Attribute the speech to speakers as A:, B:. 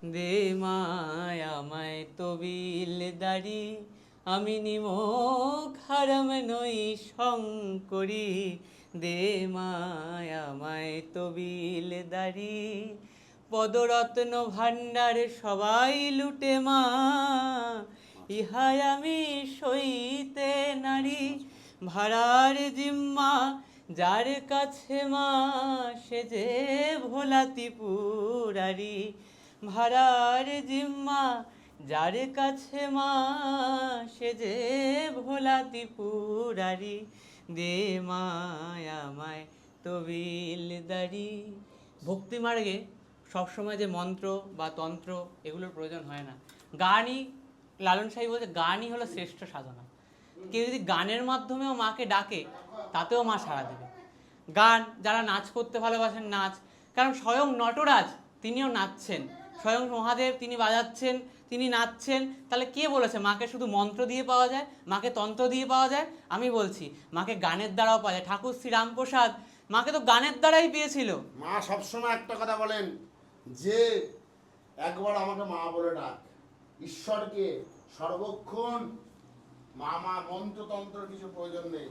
A: দে মায় আমায় তবিল দাড়ি, আমি নিমক হারাম নই শঙ্করী। দে মায় আমায় তবিল দাড়ি, পদরত্ন ভাণ্ডার সবাই লুটে মা, ইহাই আমি সইতে নারী। ভাড়ার জিম্মা যার কাছে মা, সে যে ভোলা ত্রিপুরারি। ভাড়ার জিম্মা যার কাছে মা, সে যে ভোলা ত্রিপুরারি। দে মায় আমায় তবিল দাড়ি। ভক্তিমার্গে সবসময় যে মন্ত্র বা তন্ত্র এগুলোর প্রয়োজন হয় না। গানই, লালন সাহেব বলছে গানই হলো শ্রেষ্ঠ সাধনা। কেউ যদি গানের মাধ্যমেও মাকে ডাকে, তাতেও মা সাড়া দেবে। গান, যারা নাচ করতে ভালোবাসেন নাচ, কারণ স্বয়ং নটরাজ তিনিও নাচছেন, স্বয়ং মহাদেব তিনি বাজাচ্ছেন, তিনি নাচছেন। তাহলে কে বলেছে মাকে শুধু মন্ত্র দিয়ে পাওয়া যায়, মাকে তন্ত্র দিয়ে পাওয়া যায়? আমি বলছি মাকে গানের দ্বারাও পাওয়া যায়। ঠাকুর শ্রী রামপ্রসাদ মাকে তো গানের দ্বারাই পেয়েছিল।
B: মা সবসময় একটা কথা বলেন যে একবার আমাকে মা বলে ডাক। ঈশ্বরকে সর্বক্ষণ মা মা মন্ত্রতন্ত্র কিছু প্রয়োজন নেই।